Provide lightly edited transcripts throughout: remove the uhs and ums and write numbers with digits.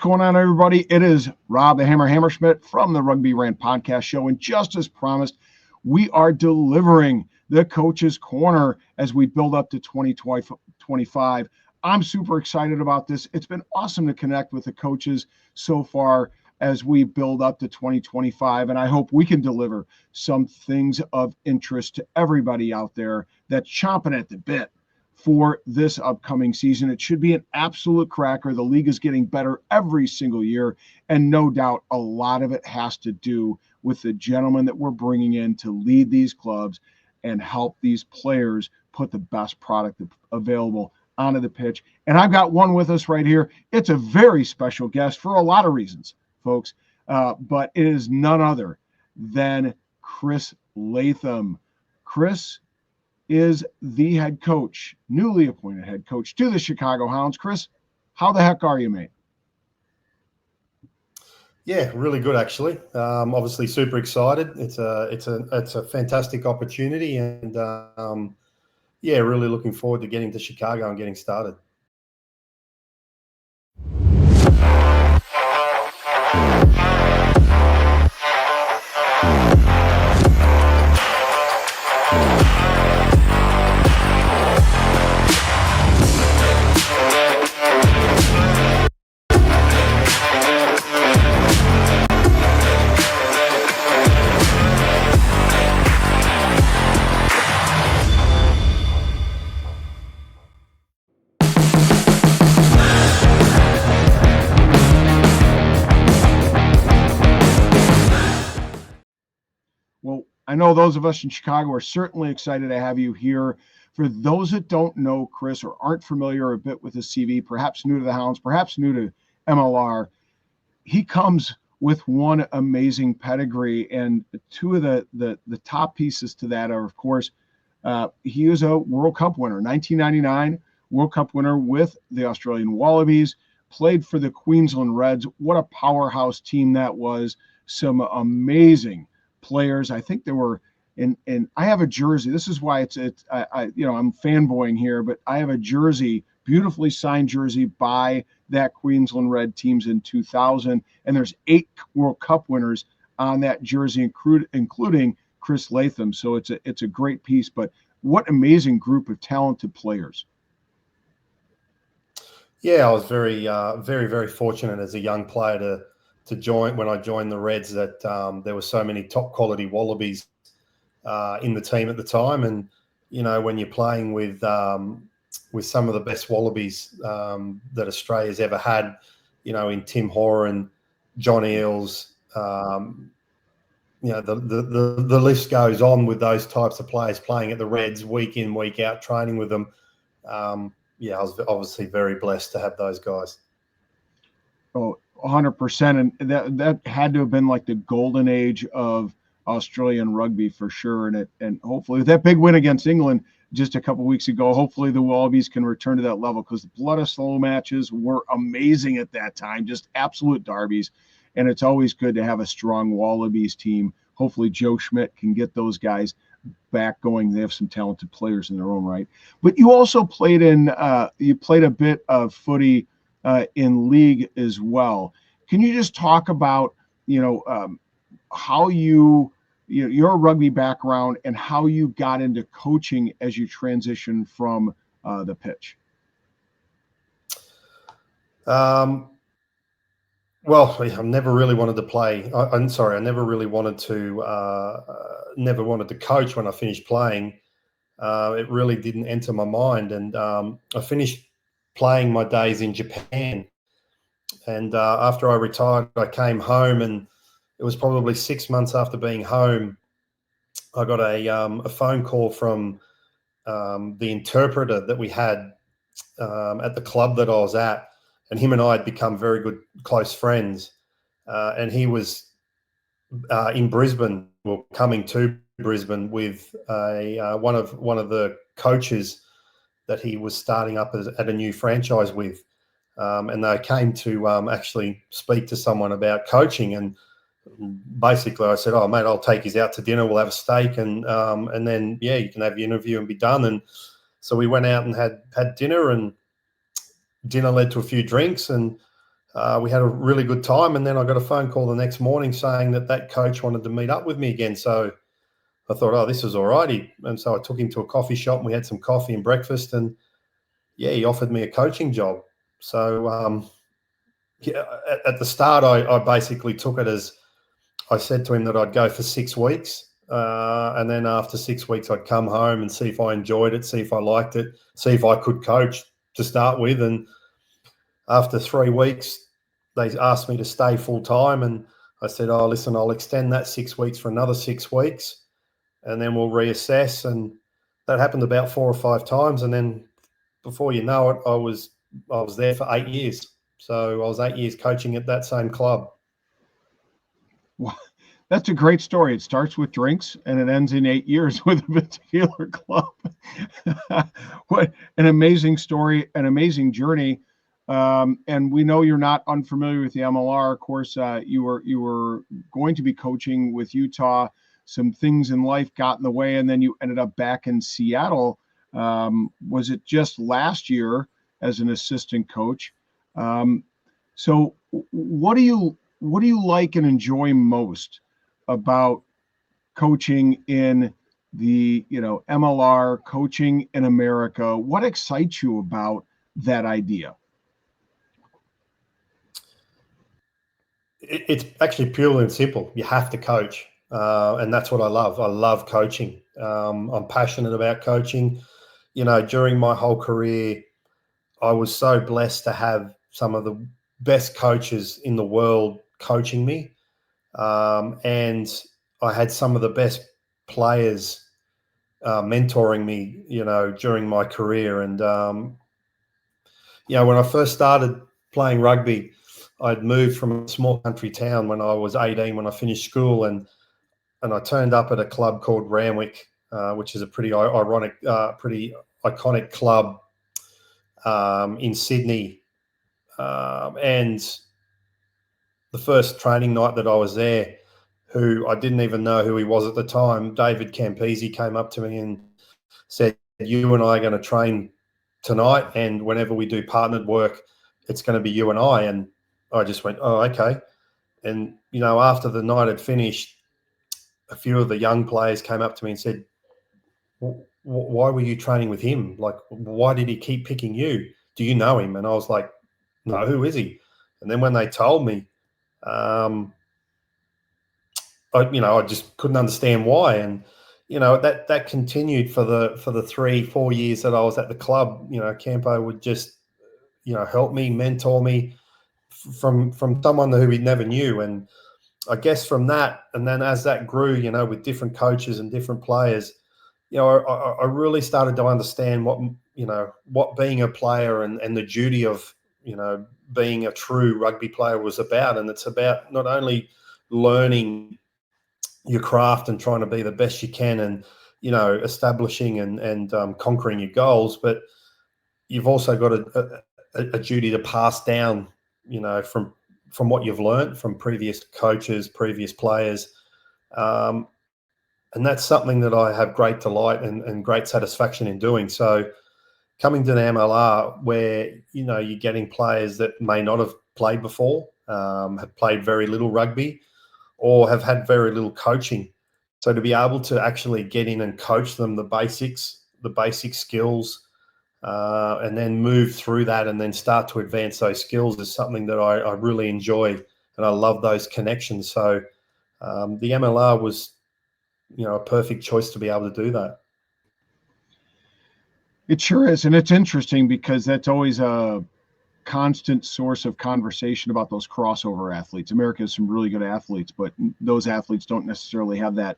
Going on, everybody? It is Rob the Hammer Hammerschmidt from the Rugby Rant podcast show, and just as promised, we are delivering the Coach's Corner as we build up to 2025. I'm super excited about this. It's been awesome to connect with the coaches so far as we build up to 2025, and I hope we can deliver some things of interest to everybody out there that's chomping at the bit for this upcoming season. It should be an absolute cracker. The league is getting better every single year, and no doubt a lot of it has to do with the gentlemen that we're bringing in to lead these clubs and help these players put the best product available onto the pitch. And I've got one with us right here. It's a very special guest for a lot of reasons, folks, but it is none other than Chris Latham. Chris is the head coach, newly appointed head coach to the Chicago Hounds. Chris, how the heck are you, mate? Yeah, really good actually. Obviously, super excited. It's a fantastic opportunity, and yeah, really looking forward to getting to Chicago and getting started. Well, I know those of us in Chicago are certainly excited to have you here. For those that don't know Chris or aren't familiar a bit with his CV, perhaps new to the Hounds, perhaps new to MLR, he comes with one amazing pedigree, and two of the top pieces to that are, of course, he is a World Cup winner, 1999 World Cup winner with the Australian Wallabies, played for the Queensland Reds. What a powerhouse team that was. Some amazing players. I think there were, and I have a jersey. This is why I'm fanboying here, but I have a jersey, beautifully signed jersey by that Queensland Red teams in 2000, and there's 8 World Cup winners on that jersey, including Chris Latham. So it's a great piece. But what amazing group of talented players. Yeah, I was very fortunate as a young player to join when I joined the Reds. That there were so many top quality Wallabies in the team at the time, and you know, when you're playing with some of the best Wallabies that Australia's ever had, you know, in Tim Horan, John Eales, you know, the list goes on with those types of players playing at the Reds week in, week out, training with them. Yeah, I was obviously very blessed to have those guys. Oh, 100%. And that had to have been like the golden age of Australian rugby for sure. And hopefully with that big win against England just a couple weeks ago, hopefully the Wallabies can return to that level, because the blood of slow matches were amazing at that time, just absolute derbies. And it's always good to have a strong Wallabies team. Hopefully Joe Schmidt can get those guys back going. They have some talented players in their own right. But you also played a bit of footy in league as well. Can you just talk about, how your rugby background and how you got into coaching as you transitioned from the pitch? Well, I never really wanted to play. I never really wanted to. Never wanted to coach when I finished playing. It really didn't enter my mind, and I finished playing my days in Japan. And after I retired, I came home, and it was probably 6 months after being home, I got a phone call from the interpreter that we had at the club that I was at. And him and I had become very good, close friends. And he was in Brisbane, well, coming to Brisbane with one of the coaches that he was starting up at a new franchise with. And they came to actually speak to someone about coaching. And basically I said, "Oh, mate, I'll take you out to dinner. We'll have a steak, and then, yeah, you can have your interview and be done." And so we went out and had dinner, and dinner led to a few drinks, and we had a really good time, and then I got a phone call the next morning saying that coach wanted to meet up with me again. So I thought, oh, this is all righty. And so I took him to a coffee shop, and we had some coffee and breakfast, and yeah, he offered me a coaching job. So yeah, at the start, I basically took it as, I said to him that I'd go for 6 weeks. And then after 6 weeks, I'd come home and see if I enjoyed it, see if I liked it, see if I could coach to start with. And after 3 weeks, they asked me to stay full time. And I said, oh, listen, I'll extend that 6 weeks for another 6 weeks, and then we'll reassess. And that happened about 4 or 5 times. And then before you know it, I was there for 8 years. So I was 8 years coaching at that same club. Well, that's a great story. It starts with drinks and it ends in 8 years with a particular club. What an amazing story, an amazing journey. And we know you're not unfamiliar with the MLR. Of course, you were going to be coaching with Utah. Some things in life got in the way, and then you ended up back in Seattle. Was it just last year as an assistant coach? So what do you like and enjoy most about coaching in the MLR, coaching in America? What excites you about that idea? It's actually purely and simple. You have to coach, and that's what I love. I love coaching. I'm passionate about coaching. During my whole career, I was so blessed to have some of the best coaches in the world coaching me. And I had some of the best players mentoring me, during my career. And, when I first started playing rugby, I'd moved from a small country town when I was 18, when I finished school. And I turned up at a club called Rant, which is a pretty iconic club in Sydney. And the first training night that I was there, who I didn't even know who he was at the time, David Campese, came up to me and said, you and I are going to train tonight, and whenever we do partnered work, it's going to be you and I. And I just went, oh, okay. And, after the night had finished, a few of the young players came up to me and said, why were you training with him? Like, why did he keep picking you? Do you know him? And I was like, no, who is he? And then when they told me, I just couldn't understand why. And, that continued for the 3-4 years that I was at the club. Campo would just, help me, mentor me from someone who we never knew. And I guess from that, and then as that grew, with different coaches and different players, I really started to understand what being a player and the duty of, being a true rugby player was about. And it's about not only learning your craft and trying to be the best you can and, establishing and conquering your goals, but you've also got a duty to pass down, from what you've learned from previous coaches, previous players. And that's something that I have great delight and great satisfaction in doing. So coming to the MLR, where, you're getting players that may not have played before, have played very little rugby, or have had very little coaching. So to be able to actually get in and coach them the basic skills, and then move through that and then start to advance those skills is something that I really enjoy, and I love those connections. So the MLR was, a perfect choice to be able to do that. It sure is. And it's interesting because that's always a constant source of conversation about those crossover athletes. America has some really good athletes, but those athletes don't necessarily have that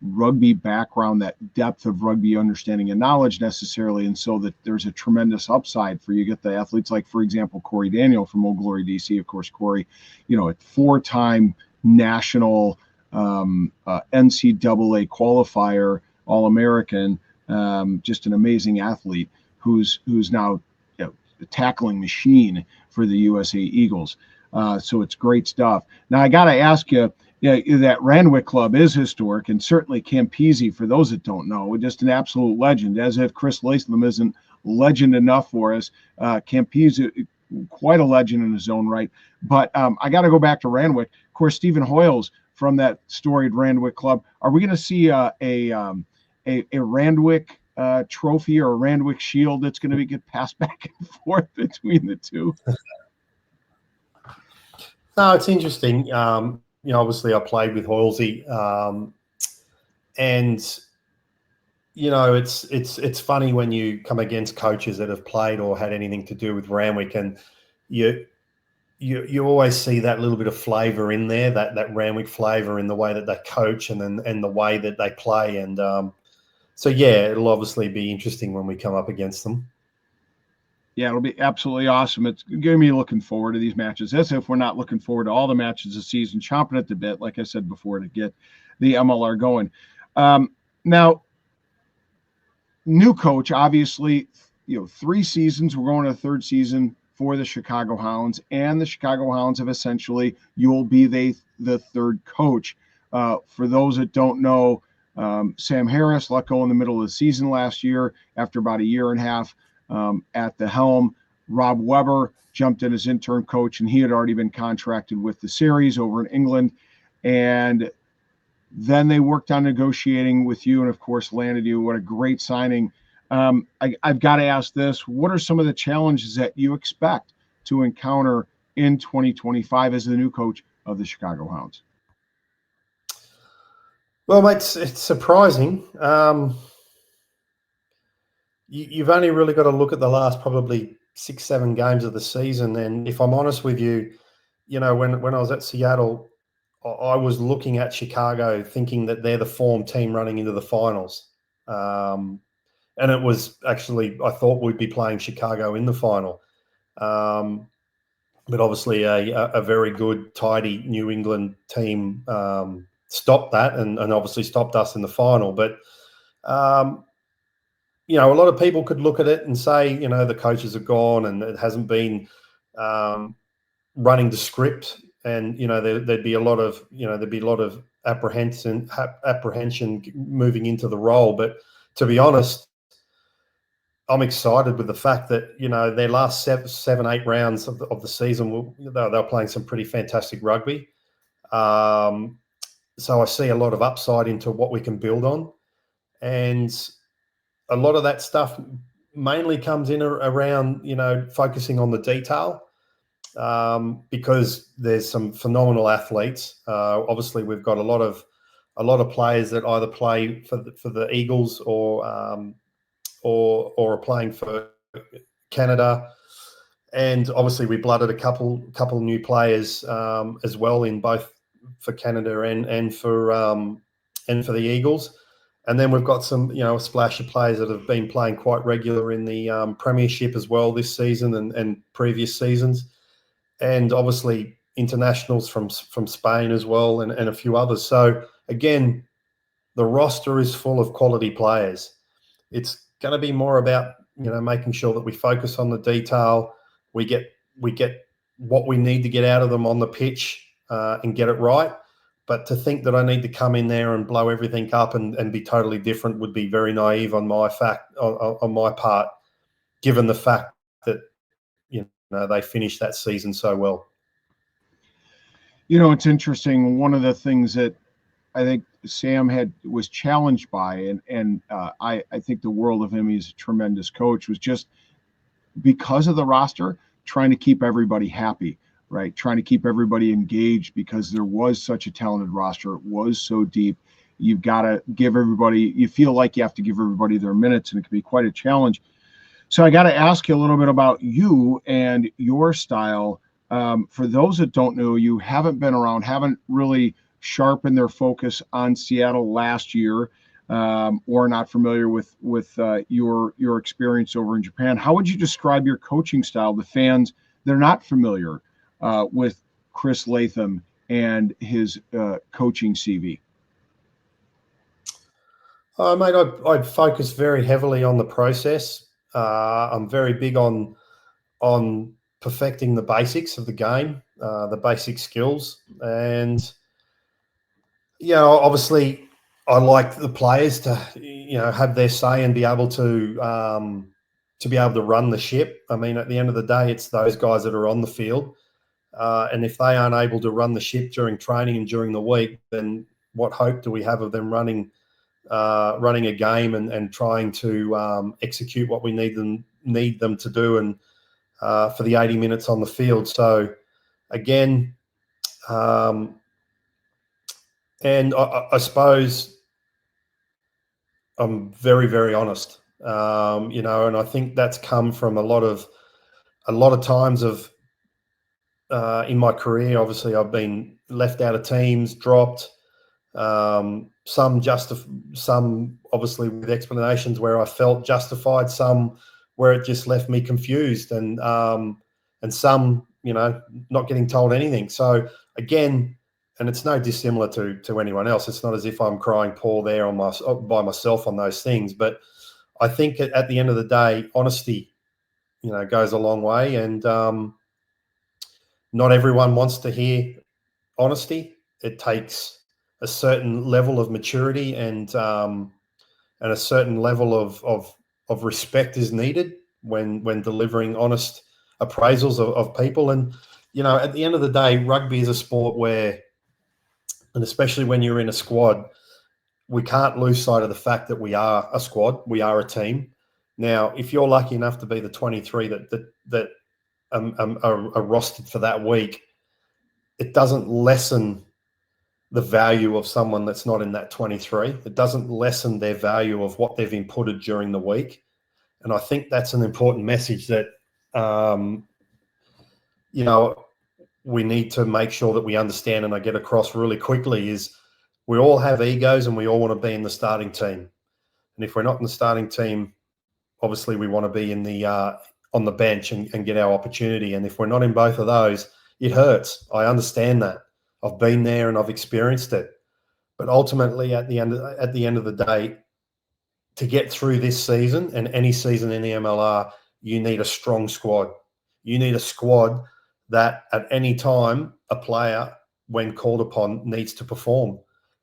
rugby background, that depth of rugby understanding and knowledge necessarily. And so that there's a tremendous upside for you get the athletes like, for example, Corey Daniel from Old Glory DC. Of course, Corey, a 4-time national NCAA qualifier, All-American, just an amazing athlete who's now a tackling machine for the USA Eagles. So it's great stuff. Now I got to ask you, that Randwick Club is historic, and certainly Campese, for those that don't know, just an absolute legend. As if Chris Latham isn't legend enough for us. Campese quite a legend in his own right. But I got to go back to Randwick. Of course, Stephen Hoyles from that storied Randwick club. Are we going to see a Randwick trophy or a Randwick shield that's going to get passed back and forth between the two? No, it's interesting. Obviously I played with Hoylesy, and it's funny when you come against coaches that have played or had anything to do with Randwick, and you always see that little bit of flavour in there, that Randwick flavour in the way that they coach and the way that they play, and so yeah, it'll obviously be interesting when we come up against them. Yeah, it'll be absolutely awesome. It's going to be looking forward to these matches, as if we're not looking forward to all the matches this season, chomping at the bit, like I said before, to get the MLR going. Now, new coach, obviously, 3 seasons. We're going to the 3rd season for the Chicago Hounds, and the Chicago Hounds have essentially, you'll be the 3rd coach. For those that don't know, Sam Harris let go in the middle of the season last year after about a year and a half. At the helm. Rob Weber jumped in as interim coach, and he had already been contracted with the series over in England. And then they worked on negotiating with you and, of course, landed you. What a great signing. I've got to ask this. What are some of the challenges that you expect to encounter in 2025 as the new coach of the Chicago Hounds? Well, mate, it's surprising. You've only really got to look at the last probably 6-7 games of the season. And if I'm honest with you, when I was at Seattle, I was looking at Chicago thinking that they're the form team running into the finals. And it was actually, I thought we'd be playing Chicago in the final. But obviously a very good, tidy New England team stopped that and obviously stopped us in the final. But a lot of people could look at it and say, the coaches are gone and it hasn't been running the script, and there'd be a lot of apprehension moving into the role. But to be honest, I'm excited with the fact that their last 7-8 rounds of the season, they were playing some pretty fantastic rugby. So I see a lot of upside into what we can build on, and a lot of that stuff mainly comes in around, focusing on the detail, because there's some phenomenal athletes. Obviously, we've got a lot of players that either play for the Eagles or are playing for Canada, and obviously we blooded a couple new players as well in both for Canada and for the Eagles. And then we've got some, a splash of players that have been playing quite regular in the Premiership as well this season and previous seasons. And obviously internationals from Spain as well and a few others. So again, the roster is full of quality players. It's going to be more about, making sure that we focus on the detail. We get what we need to get out of them on the pitch and get it right. But to think that I need to come in there and blow everything up and be totally different would be very naive on my part, given the fact that they finished that season so well. It's interesting. One of the things that I think Sam was challenged by, and I think the world of him. He's a tremendous coach. Was just because of the roster, trying to keep everybody happy. Right, trying to keep everybody engaged because there was such a talented roster. It was so deep. You've got to give everybody, you feel like you have to give everybody their minutes, and it can be quite a challenge. So I got to ask you a little bit about you and your style. For those that don't know, you haven't been around, haven't really sharpened their focus on Seattle last year, or not familiar with your experience over in Japan. How would you describe your coaching style to fans that are not familiar with Chris Latham and his coaching CV? Mate, I'd focus very heavily on the process. I'm very big on perfecting the basics of the game, the basic skills. And, obviously I like the players to, have their say and be able to to be able to run the ship. I mean, at the end of the day, it's those guys that are on the field. And if they aren't able to run the ship during training and during the week, then what hope do we have of them running a game and trying to execute what we need them to do and for the 80 minutes on the field? So again, and I suppose I'm very, very honest, and I think that's come from a lot of times of in my career. Obviously, I've been left out of teams, dropped. Some obviously with explanations where I felt justified, some where it just left me confused, and some, not getting told anything. So again, and it's no dissimilar to anyone else. It's not as if I'm crying poor there by myself on those things. But I think at the end of the day, honesty, goes a long way, and not everyone wants to hear honesty. It takes a certain level of maturity and a certain level of respect is needed when delivering honest appraisals of people. And at the end of the day, rugby is a sport where, and especially when you're in a squad, we can't lose sight of the fact that we are a squad, we are a team. Now, if you're lucky enough to be the 23 that are rostered for that week, it doesn't lessen the value of someone that's not in that 23. It doesn't lessen their value of what they've inputted during the week. And I think that's an important message that, we need to make sure that we understand, and I get across really quickly, is we all have egos and we all want to be in the starting team. And if we're not in the starting team, obviously we want to be in the on the bench and get our opportunity. And if we're not in both of those, it hurts. I understand that. I've been there and I've experienced it. But ultimately, at the end of the day, to get through this season and any season in the MLR, you need a strong squad. You need a squad that at any time a player, when called upon, needs to perform.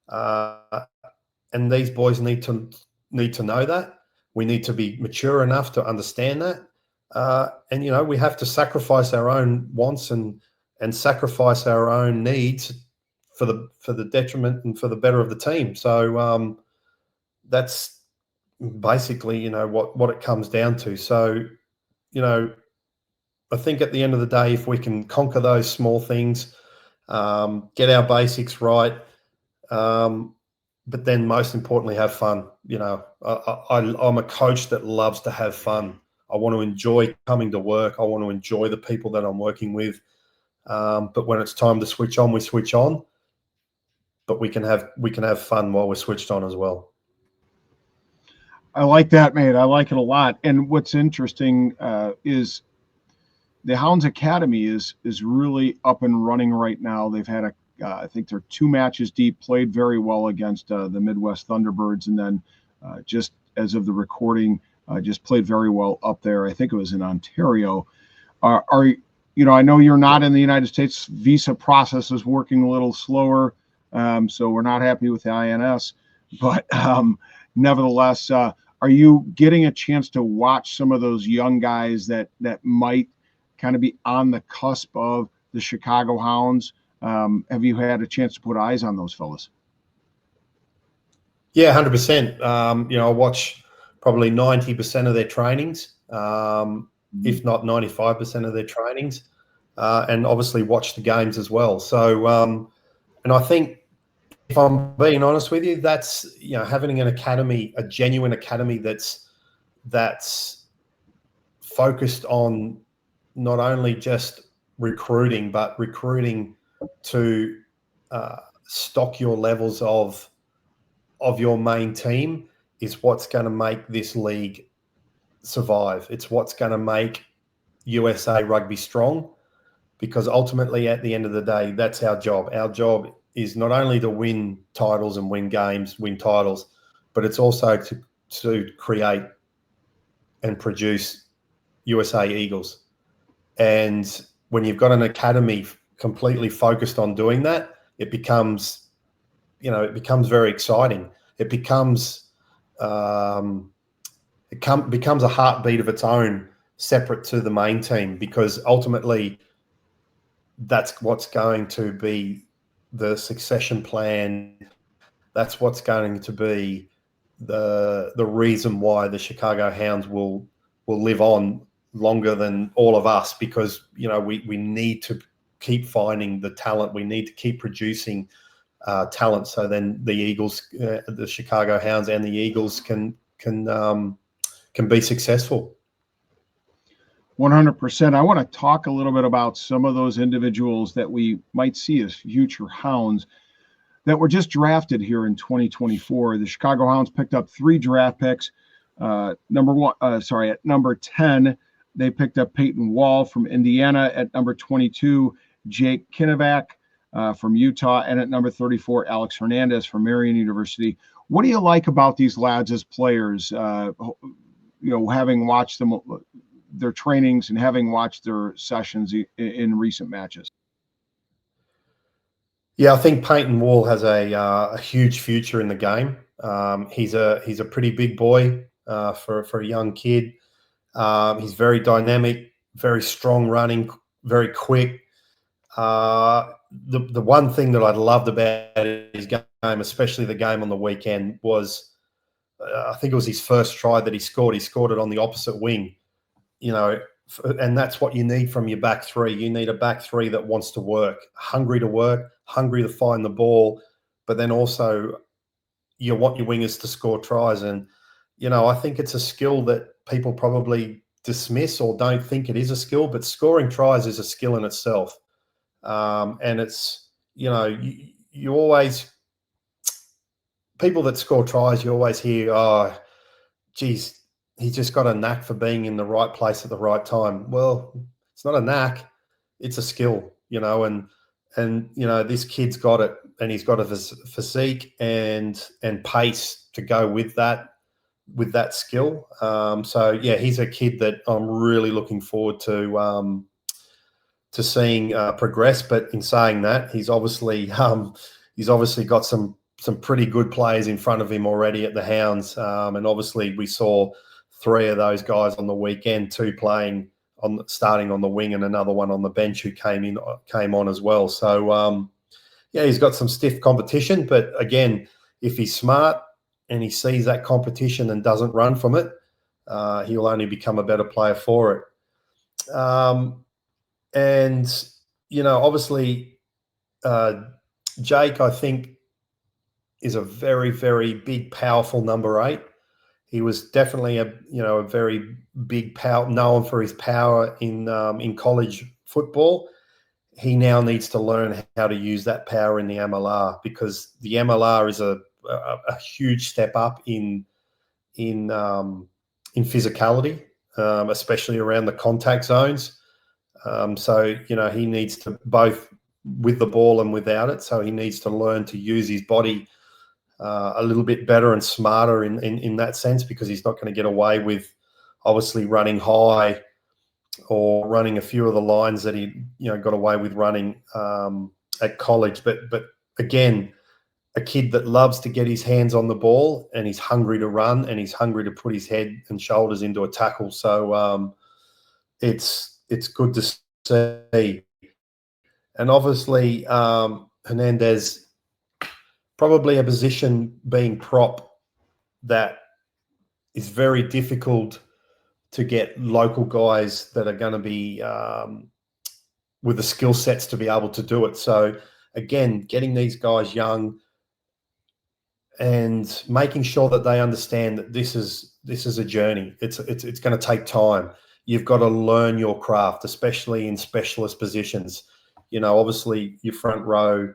And these boys need to know that. We need to be mature enough to understand that. And we have to sacrifice our own wants and sacrifice our own needs for the detriment and for the better of the team. So that's basically what it comes down to. So I think at the end of the day, if we can conquer those small things, get our basics right, but then most importantly, have fun. I'm a coach that loves to have fun. I want to enjoy coming to work. I want to enjoy the people that I'm working with. But when it's time to switch on, we switch on. But we can have fun while we're switched on as well. I like that, mate. I like it a lot. And what's interesting is the Hounds Academy is really up and running right now. They've had I think they're 2 matches deep, played very well against the Midwest Thunderbirds, and then just as of the recording, just played very well up there. I think it was in Ontario. I know you're not in the United States. Visa process is working a little slower, so we're not happy with the INS. But nevertheless, are you getting a chance to watch some of those young guys that might kind of be on the cusp of the Chicago Hounds? Have you had a chance to put eyes on those fellas? Yeah, 100%. I watch probably 90% of their trainings, if not 95% of their trainings, and obviously watch the games as well. So, and I think, if I'm being honest with you, that's having an academy, a genuine academy that's focused on not only just recruiting, but recruiting to stock your levels of your main team is what's going to make this league survive. It's what's going to make USA Rugby strong, because ultimately, at the end of the day, that's our job. Our job is not only to win titles and win games, win titles, but it's also to create and produce USA Eagles. And when you've got an academy completely focused on doing that, it becomes very exciting. It becomes becomes a heartbeat of its own, separate to the main team, because ultimately that's what's going to be the succession plan. That's what's going to be the reason why the Chicago Hounds will live on longer than all of us, because we need to keep finding the talent. We need to keep producing talent, so then the Eagles, the Chicago Hounds, and the Eagles can be successful. 100%. I want to talk a little bit about some of those individuals that we might see as future Hounds that were just drafted here in 2024. The Chicago Hounds picked up 3 draft picks. At number 10, they picked up Peyton Wall from Indiana. At number 22, Jake Kinnevac from Utah. And at number 34, Alex Hernandez from Marian University. What do you like about these lads as players? Having watched them, their trainings, and having watched their sessions in recent matches. Yeah, I think Peyton Wall has a huge future in the game. He's a pretty big boy for a young kid. He's very dynamic, very strong running, very quick. The one thing that I loved about his game, especially the game on the weekend, was I think it was his first try that he scored. He scored it on the opposite wing, and that's what you need from your back three. You need a back three that wants to work, hungry to find the ball, but then also you want your wingers to score tries. And, I think it's a skill that people probably dismiss or don't think it is a skill, but scoring tries is a skill in itself. And it's, you always, people that score tries, you always hear, oh, geez, he's just got a knack for being in the right place at the right time. Well, it's not a knack, it's a skill, and this kid's got it, and he's got a physique and pace to go with that skill. So yeah, he's a kid that I'm really looking forward to seeing progress. But in saying that, he's obviously got some pretty good players in front of him already at the Hounds, and obviously we saw 3 of those guys on the weekend, 2 starting on the wing and another one on the bench who came on as well. So yeah, he's got some stiff competition, but again, if he's smart and he sees that competition and doesn't run from it, he'll only become a better player for it. And obviously Jake, I think, is a very, very big, powerful number 8. He was definitely a very big power, known for his power in college football. He now needs to learn how to use that power in the MLR, because the MLR is a huge step up in physicality, especially around the contact zones. So he needs to, both with the ball and without it. So he needs to learn to use his body a little bit better and smarter in that sense, because he's not going to get away with obviously running high or running a few of the lines that he got away with running at college. But again, a kid that loves to get his hands on the ball, and he's hungry to run, and he's hungry to put his head and shoulders into a tackle. So it's good to see. And obviously Hernandez, probably a position being prop that is very difficult to get local guys that are going to be with the skill sets to be able to do it. So again, getting these guys young and making sure that they understand that this is a journey. It's going to take time. You've got to learn your craft, especially in specialist positions. Obviously your front row,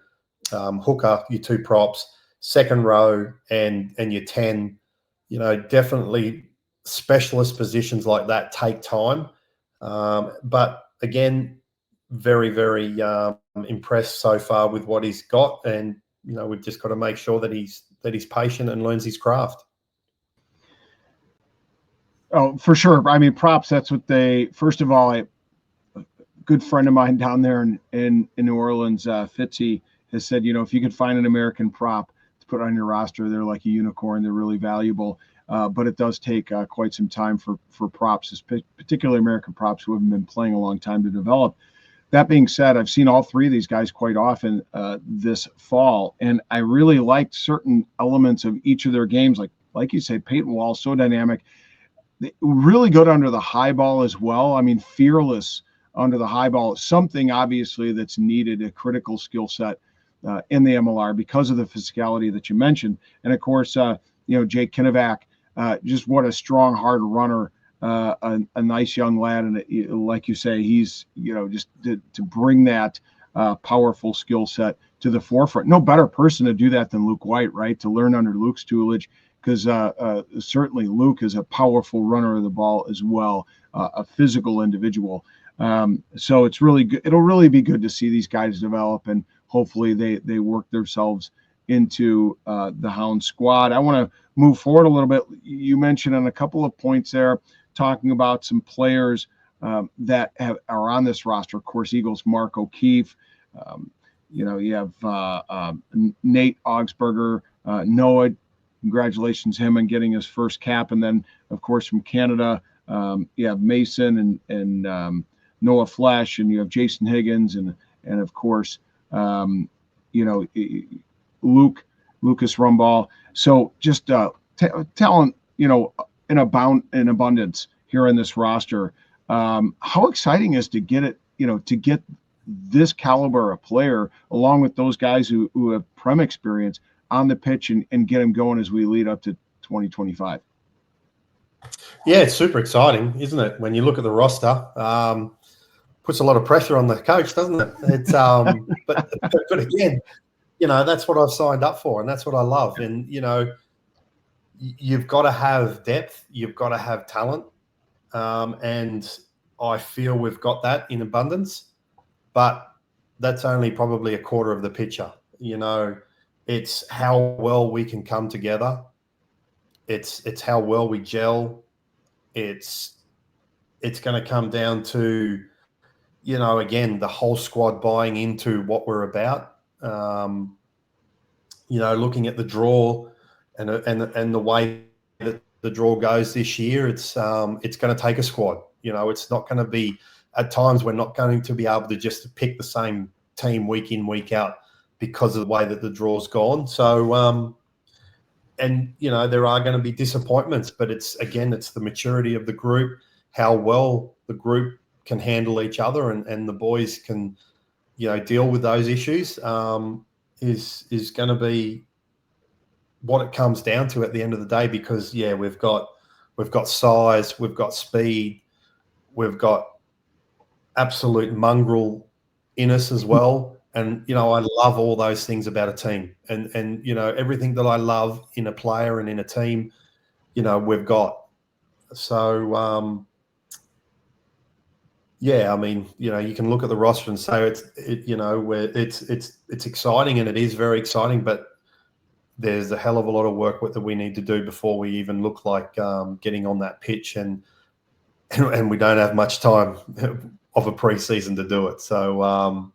hooker, your 2 props, second row, and your 10. Definitely specialist positions like that take time. But again, very, very impressed so far with what he's got, and we've just got to make sure that he's patient and learns his craft. Oh, for sure. I mean, props, that's what first of all, a good friend of mine down there in New Orleans, Fitzy, has said, if you could find an American prop to put on your roster, they're like a unicorn. They're really valuable. but it does take quite some time for props, particularly American props who haven't been playing a long time, to develop. That being said, I've seen all three of these guys quite often this fall, and I really liked certain elements of each of their games. Like you say, Peyton Wall, so dynamic, really good under the high ball as well. I mean, fearless under the high ball, something obviously that's needed, a critical skill set in the MLR because of the physicality that you mentioned. And of course, Jake Kinnevac, just what a strong, hard runner, a nice young lad. And like you say, he's, just to bring that powerful skill set to the forefront. No better person to do that than Luke White, right? To learn under Luke's tutelage, because certainly Luke is a powerful runner of the ball as well, a physical individual. So it's really good. It'll really be good to see these guys develop, and hopefully they work themselves into the Hound squad. I want to move forward a little bit. You mentioned on a couple of points there, talking about some players that are on this roster. Of course, Eagles Mark O'Keefe. You have Nate Augsburger, Noah. Congratulations him on getting his first cap. And then, of course, from Canada, you have Mason and Noah Flesh, and you have Jason Higgins, and of course, Lucas Rumball. So just talent, in abundance here in this roster. How exciting is to get it, to get this caliber of player along with those guys who have Prem experience on the pitch and get them going as we lead up to 2025. Yeah, it's super exciting, isn't it? When you look at the roster, puts a lot of pressure on the coach, doesn't it? It's but again, that's what I've signed up for, and that's what I love. And you've got to have depth, you've got to have talent, and I feel we've got that in abundance. But that's only probably a quarter of the picture. It's how well we can come together. It's how well we gel. It's going to come down to, again, the whole squad buying into what we're about. Looking at the draw and the way that the draw goes this year, it's going to take a squad. It's not going to be, at times we're not going to be able to just pick the same team week in, week out, because of the way that the draw's gone. So, there are going to be disappointments, but it's the maturity of the group, how well the group can handle each other, and the boys can, deal with those issues, is going to be what it comes down to at the end of the day. Because we've got size, we've got speed, we've got absolute mongrel in us as well. And, I love all those things about a team, and everything that I love in a player and in a team, we've got. So, you can look at the roster and say it's exciting, and it is very exciting, but there's a hell of a lot of work that we need to do before we even look like getting on that pitch, and we don't have much time of a preseason to do it. So,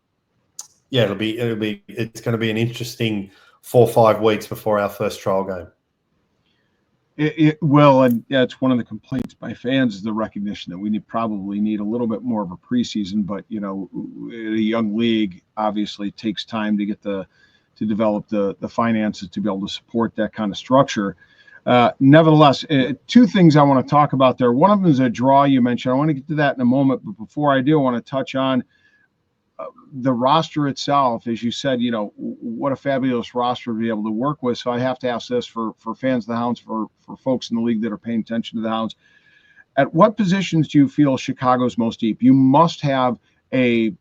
it's going to be an interesting 4 or 5 weeks before our first trial game. It will, and it's one of the complaints by fans, is the recognition that we probably need a little bit more of a preseason. But a young league obviously takes time to get to develop the finances to be able to support that kind of structure. Nevertheless, 2 things I want to talk about there. One of them is a draw you mentioned. I want to get to that in a moment, but before I do, I want to touch on the roster itself. As you said, what a fabulous roster to be able to work with. So I have to ask this for fans of the Hounds, for folks in the league that are paying attention to the Hounds. At what positions do you feel Chicago's most deep? You must have a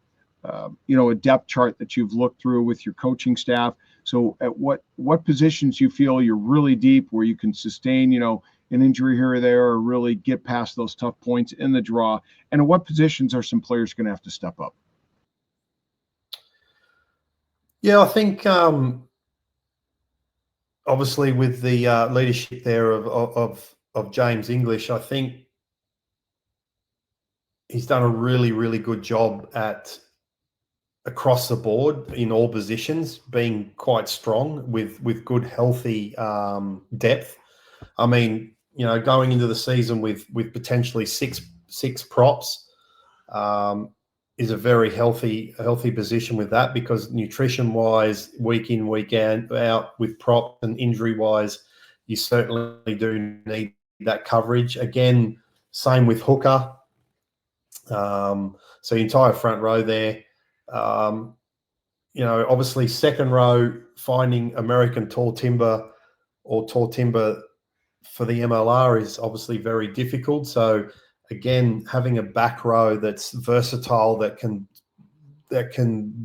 depth chart that you've looked through with your coaching staff. So at what positions you feel you're really deep, where you can sustain, an injury here or there, or really get past those tough points in the draw? And at what positions are some players going to have to step up? Yeah, I think obviously with the leadership there of James English, I think he's done a really, really good job at across the board in all positions, being quite strong with good, healthy depth. I mean, going into the season with potentially six props is a very healthy position with that, because nutrition wise, week in, week out with prop and injury wise, you certainly do need that coverage. Again, same with hooker. So your entire front row there. Obviously second row, finding American tall timber or tall timber for the MLR is obviously very difficult. So again, having a back row that's versatile, that can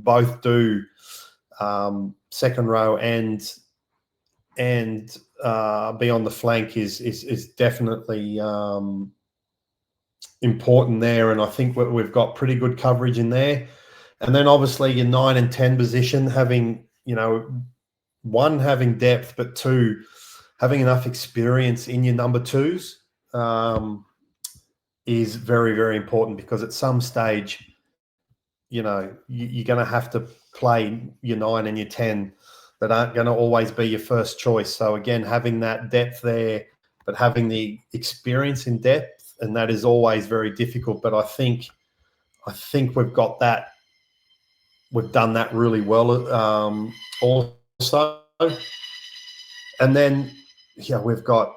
both do second row and be on the flank is definitely important there. And I think we've got pretty good coverage in there. And then obviously your 9 and 10 position, having, one, having depth, but two, having enough experience in your number twos is very, very important, because at some stage, you're going to have to play your 9 and your 10 that aren't going to always be your first choice. So again, having that depth there, but having the experience in depth, and that is always very difficult. But I think we've got that. We've done that really well also. And then, we've got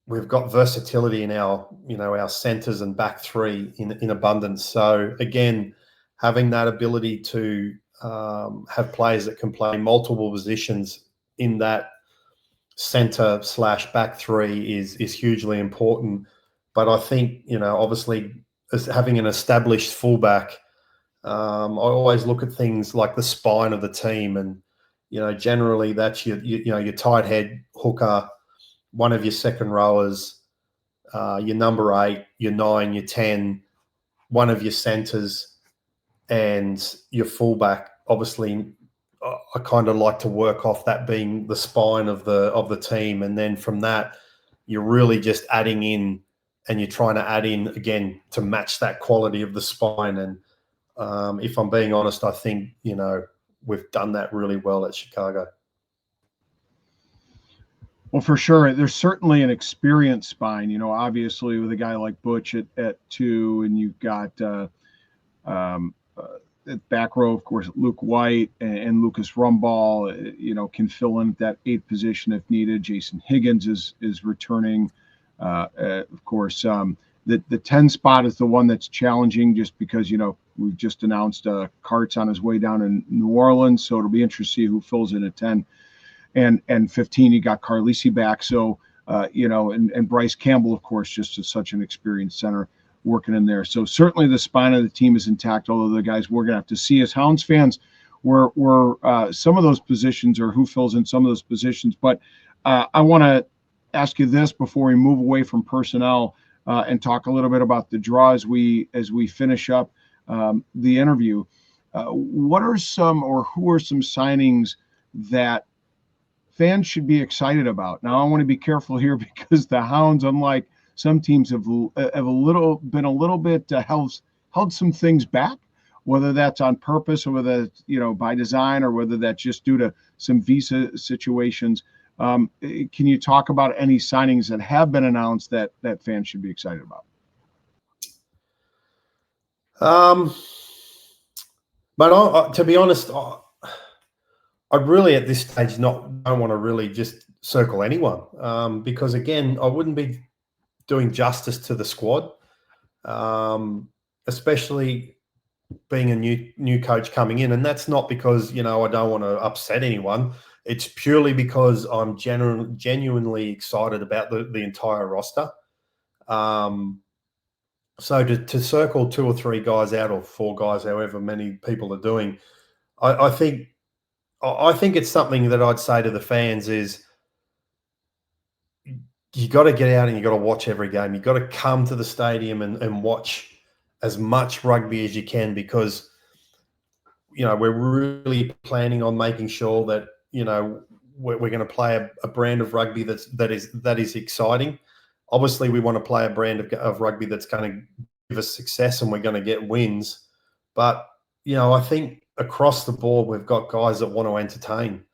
versatility in our centers and back three in abundance. So again, having that ability to have players that can play multiple positions in that center / back three is hugely important. But I think, obviously, as having an established fullback, I always look at things like the spine of the team, and generally that's your tight head hooker, one of your second rowers, your number 8, your 9, your 10, one of your centers, and your fullback. Obviously, I kind of like to work off that being the spine of the team, and then from that, you're really just adding in, and you're trying to add in again to match that quality of the spine. And if I'm being honest, I think we've done that really well at Chicago. Well, for sure, there's certainly an experienced spine. Obviously with a guy like Butch at 2, and you've got at back row, of course, Luke White and Lucas Rumball, can fill in that 8th position if needed. Jason Higgins is returning. Of course, the 10 spot is the one that's challenging, just because, we've just announced Cart's on his way down in New Orleans. So it'll be interesting to see who fills in at 10. And 15, you got Carlisi back. So, and Bryce Campbell, of course, just as such an experienced center working in there. So certainly the spine of the team is intact, although the guys we're going to have to see as Hounds fans where some of those positions, or who fills in some of those positions. But I want to ask you this before we move away from personnel and talk a little bit about the draw as we finish up the interview. What are some, or who are some signings that fans should be excited about? Now, I want to be careful here, because the Hounds, unlike some teams, have a little bit held some things back, whether that's on purpose or whether it's, by design, or whether that's just due to some visa situations. Can you talk about any signings that have been announced that fans should be excited about? But to be honest, I really at this stage don't want to really just circle anyone, because again, I wouldn't be doing justice to the squad, especially being a new coach coming in. And that's not because, I don't want to upset anyone. It's purely because I'm genuinely excited about the entire roster. So to circle 2 or 3 guys out, or 4 guys, however many people are doing, I think it's something that I'd say to the fans is, you got to get out and you got to watch every game. You got to come to the stadium and watch as much rugby as you can, because, we're really planning on making sure that, we're going to play a brand of rugby that is exciting. Obviously, we want to play a brand of rugby that's going to give us success, and we're going to get wins. But, I think across the board, we've got guys that want to entertain.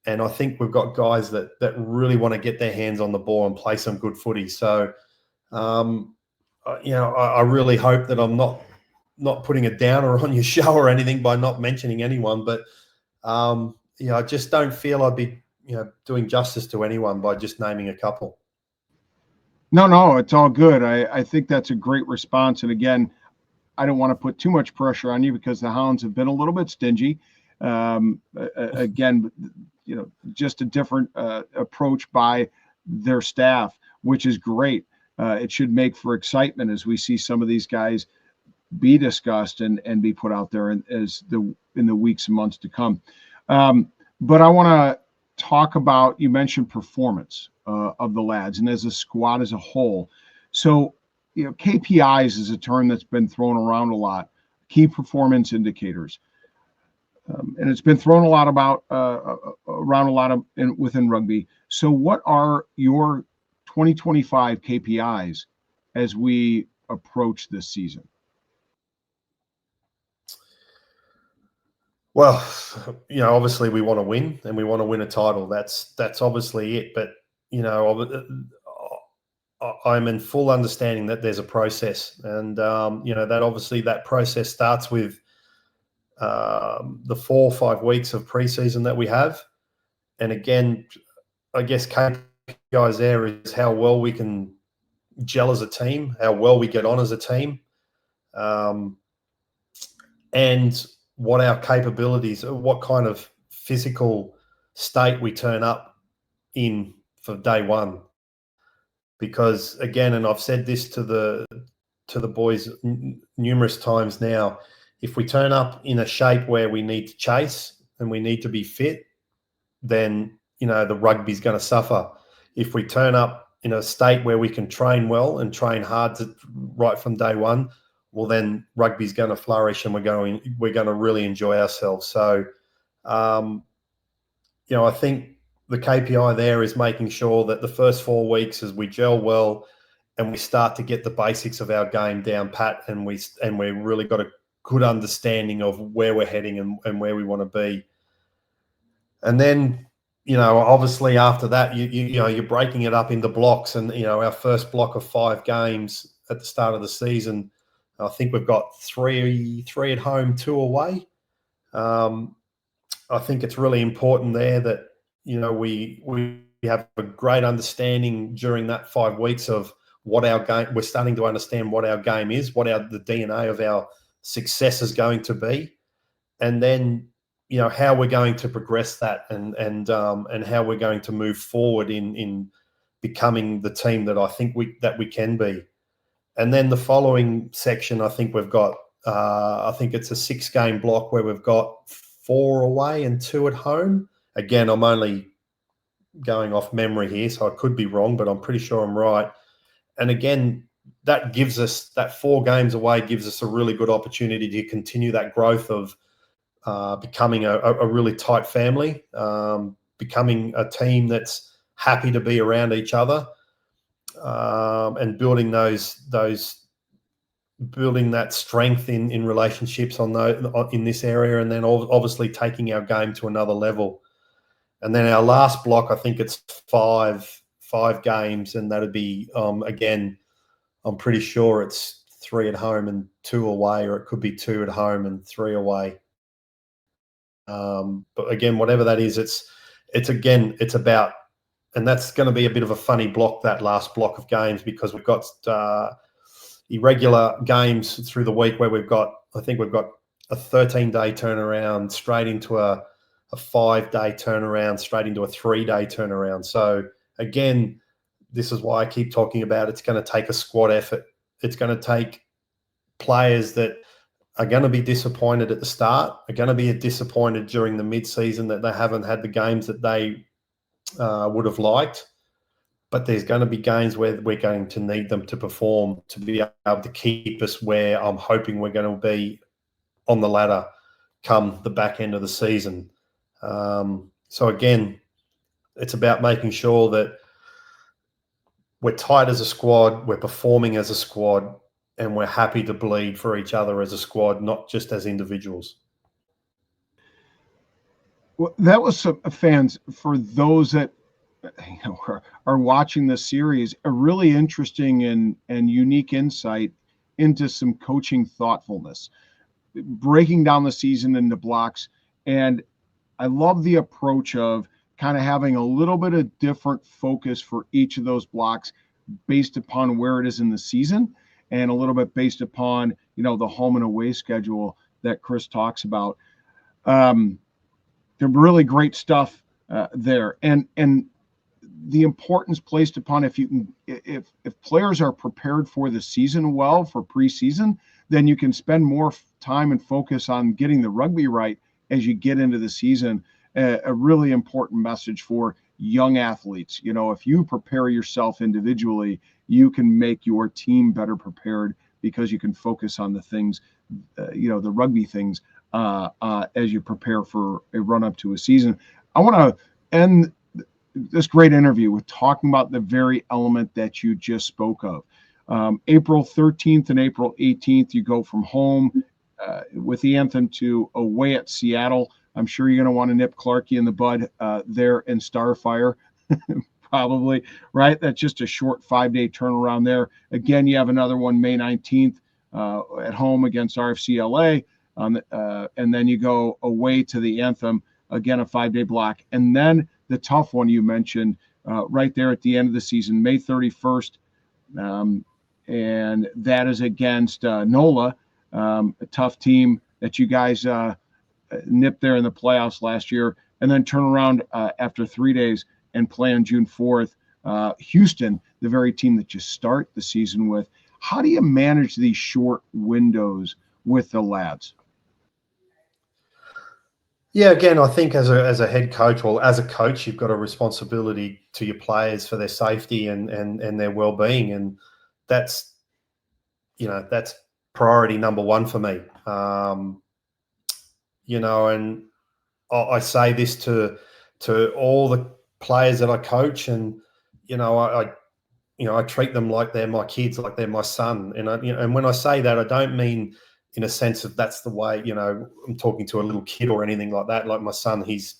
And I think we've got guys that really want to get their hands on the ball and play some good footy. So, I really hope that I'm not putting a downer on your show or anything by not mentioning anyone. But, I just don't feel I'd be, doing justice to anyone by just naming a couple. No, it's all good. I think that's a great response. And again, I don't want to put too much pressure on you because the Hounds have been a little bit stingy. Again, just a different approach by their staff, which is great. It should make for excitement as we see some of these guys be discussed and be put out there in the weeks and months to come. But I want to talk about, you mentioned performance of the lads and as a squad as a whole. So, KPIs is a term that's been thrown around a lot, key performance indicators. And it's been thrown a lot about around a lot of within rugby. So what are your 2025 KPIs as we approach this season? Well, obviously we want to win and we want to win a title. That's obviously it. But, I'm in full understanding that there's a process, and that process starts with the 4 or 5 weeks of preseason that we have. And again, I guess KPIs there is how well we can gel as a team, how well we get on as a team, and what our capabilities, what kind of physical state we turn up in for day one. Because again, and I've said this to the boys numerous times now, if we turn up in a shape where we need to chase and we need to be fit, then the rugby's going to suffer. If we turn up in a state where we can train well and train hard right from day one, well, then rugby's going to flourish and we're going to really enjoy ourselves. So, I think the KPI there is making sure that the first 4 weeks as we gel well and we start to get the basics of our game down pat, and we've really got a good understanding of where we're heading and where we want to be. And then, obviously after that, you're breaking it up into blocks, and, our first block of 5 games at the start of the season, I think we've got 3 at home, 2 away. I think it's really important there that, we have a great understanding during that 5 weeks of what our game, we're starting to understand what our game is, the DNA of our success is going to be. And then, how we're going to progress that and how we're going to move forward in becoming the team that I think we can be. And then the following section, I think we've got, I think it's a 6-game block where we've got 4 away and 2 at home. Again, I'm only going off memory here, so I could be wrong, but I'm pretty sure I'm right. And again, that gives us, that 4 games away gives us a really good opportunity to continue that growth of becoming a really tight family, becoming a team that's happy to be around each other, and building building that strength in relationships in this area, and then obviously taking our game to another level. And then our last block, I think it's 5 games, and that'd be again, I'm pretty sure it's 3 at home and 2 away, or it could be 2 at home and 3 away. But again, whatever that is, it's about, and that's going to be a bit of a funny block, that last block of games, because we've got irregular games through the week where I think we've got a 13-day turnaround straight into a 5-day turnaround, straight into a 3-day turnaround. So again, this is why I keep talking about it's going to take a squad effort. It's going to take players that are going to be disappointed at the start, are going to be disappointed during the mid-season that they haven't had the games that they would have liked. But there's going to be games where we're going to need them to perform to be able to keep us where I'm hoping we're going to be on the ladder come the back end of the season. So again, it's about making sure that we're tight as a squad, we're performing as a squad, and we're happy to bleed for each other as a squad, not just as individuals. Well, that was some fans for those that are watching this series, a really interesting and unique insight into some coaching thoughtfulness, breaking down the season into blocks. And I love the approach of kind of having a little bit of different focus for each of those blocks based upon where it is in the season, and a little bit based upon, the home and away schedule that Chris talks about. Um, they're really great stuff there. And the importance placed upon, if players are prepared for the season well for preseason, then you can spend more time and focus on getting the rugby right as you get into the season. A really important message for young athletes. If you prepare yourself individually, you can make your team better prepared, because you can focus on the things, the rugby things, as you prepare for a run up to a season. I want to end this great interview with talking about the very element that you just spoke of. April 13th and April 18th, you go from home with the anthem to away at Seattle. I'm sure you're going to want to nip Clarkie in the bud there in Starfire, probably, right? That's just a short 5-day turnaround there. Again, you have another one May 19th at home against RFC LA, and then you go away to the anthem, again, a 5-day block. And then the tough one you mentioned right there at the end of the season, May 31st, and that is against NOLA, a tough team that you guys nipped there in the playoffs last year, and then turn around after 3 days and play on June 4th. Houston, the very team that you start the season with. How do you manage these short windows with the lads? Yeah, again, I think as a head coach, or as a coach, you've got a responsibility to your players for their safety and their well-being, and that's that's priority number one for me. And I say this to all the players that I coach, and I treat them like they're my kids, like they're my son. And and when I say that, I don't mean in a sense of that's the way, I'm talking to a little kid or anything like that. Like my son, he's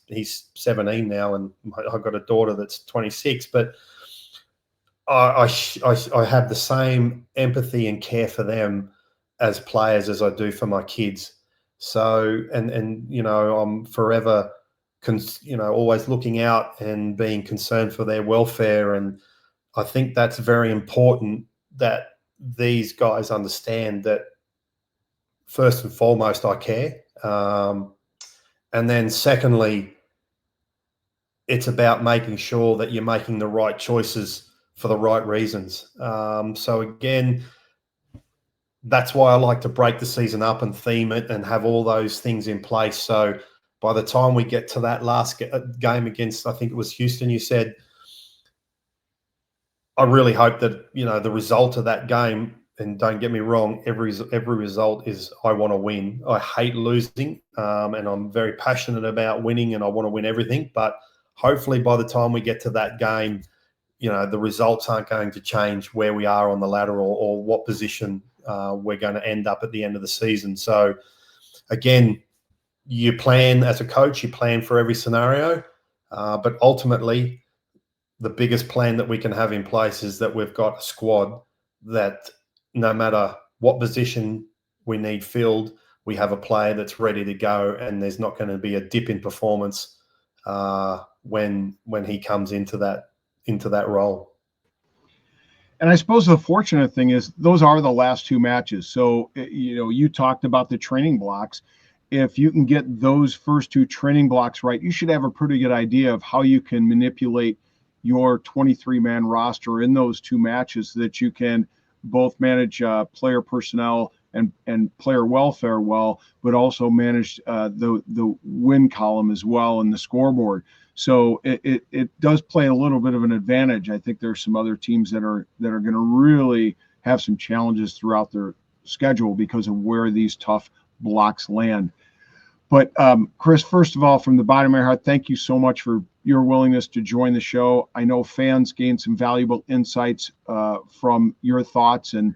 17 now, and I've got a daughter that's 26. But I have the same empathy and care for them as players as I do for my kids. So, and I'm forever, always looking out and being concerned for their welfare. And I think that's very important that these guys understand that first and foremost, I care. And then secondly, it's about making sure that you're making the right choices for the right reasons. So again, that's why I like to break the season up and theme it and have all those things in place. So by the time we get to that last game against, I think it was Houston, you said, I really hope that, the result of that game, and don't get me wrong, every result is I want to win. I hate losing, and I'm very passionate about winning, and I want to win everything. But hopefully by the time we get to that game, the results aren't going to change where we are on the ladder, or what position we're going to end up at the end of the season. So again, you plan as a coach, you plan for every scenario, but ultimately the biggest plan that we can have in place is that we've got a squad that no matter what position we need filled, we have a player that's ready to go, and there's not going to be a dip in performance when he comes into that role. And I suppose the fortunate thing is those are the last two matches. So, you talked about the training blocks. If you can get those first two training blocks right, you should have a pretty good idea of how you can manipulate your 23-man roster in those two matches, so that you can both manage player personnel and player welfare well, but also manage the win column as well in the scoreboard. So it does play a little bit of an advantage. I think there's some other teams that are going to really have some challenges throughout their schedule because of where these tough blocks land. But Chris, first of all, from the bottom of my heart, thank you so much for your willingness to join the show. I know fans gained some valuable insights from your thoughts and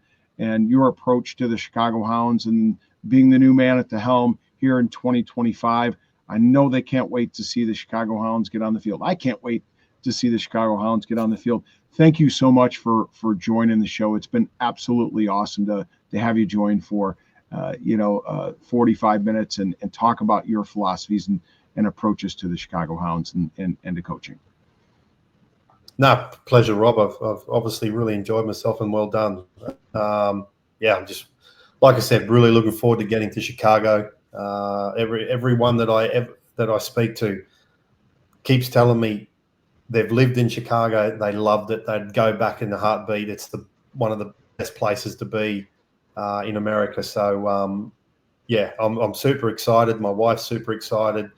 your approach to the Chicago Hounds and being the new man at the helm here in 2025. I know they can't wait to see the Chicago Hounds get on the field. I can't wait to see the Chicago Hounds get on the field. Thank you so much for joining the show. It's been absolutely awesome to have you join for 45 minutes and talk about your philosophies and approaches to the Chicago Hounds and to coaching. No, pleasure, Rob. I've obviously really enjoyed myself, and well done. I'm just, like I said, really looking forward to getting to Chicago. Everyone that I speak to keeps telling me they've lived in Chicago, they loved it, they'd go back in a heartbeat. It's one of the best places to be in America. So I'm super excited. My wife's super excited,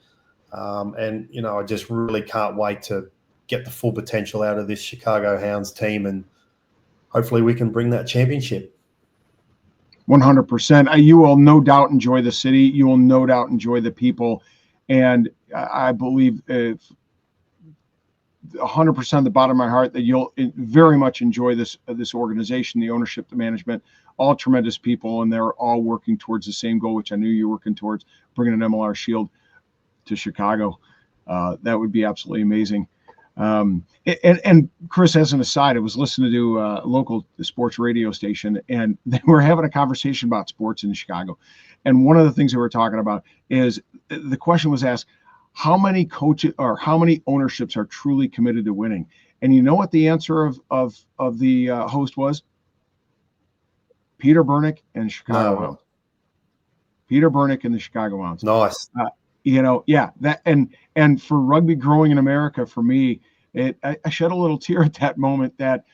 and I just really can't wait to get the full potential out of this Chicago Hounds team, and hopefully we can bring that championship. 100%. You will no doubt enjoy the city. You will no doubt enjoy the people. And I believe 100% of the bottom of my heart that you'll very much enjoy this organization, the ownership, the management, all tremendous people, and they're all working towards the same goal, which I knew you were working towards, bringing an MLR Shield to Chicago. That would be absolutely amazing. And Chris, as an aside, I was listening to a local sports radio station, and they were having a conversation about sports in Chicago. And one of the things they were talking about is the question was asked, how many coaches or how many ownerships are truly committed to winning? And you know what the answer of the host was? Peter Burnick and Chicago Hounds. Peter Burnick and the Chicago Hounds. Nice. That and for rugby growing in America, for me, I shed a little tear at that moment that,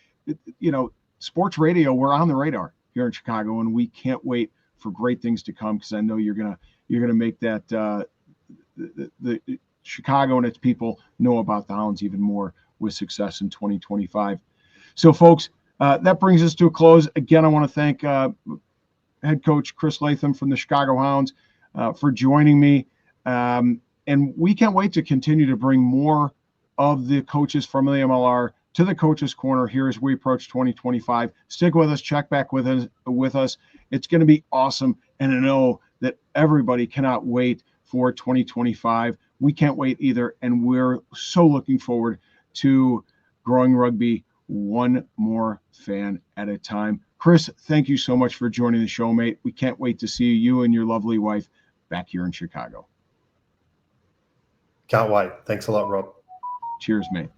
sports radio, we're on the radar here in Chicago, and we can't wait for great things to come, because I know you're gonna make that the Chicago and its people know about the Hounds even more with success in 2025. So, folks, that brings us to a close. Again, I want to thank head coach Chris Latham from the Chicago Hounds for joining me. And we can't wait to continue to bring more of the coaches from the MLR to the Coaches Corner here as we approach 2025. Stick with us, check back with us. It's going to be awesome. And I know that everybody cannot wait for 2025. We can't wait either. And we're so looking forward to growing rugby one more fan at a time. Chris, thank you so much for joining the show, mate. We can't wait to see you and your lovely wife back here in Chicago. Can't wait. Thanks a lot, Rob. Cheers, mate.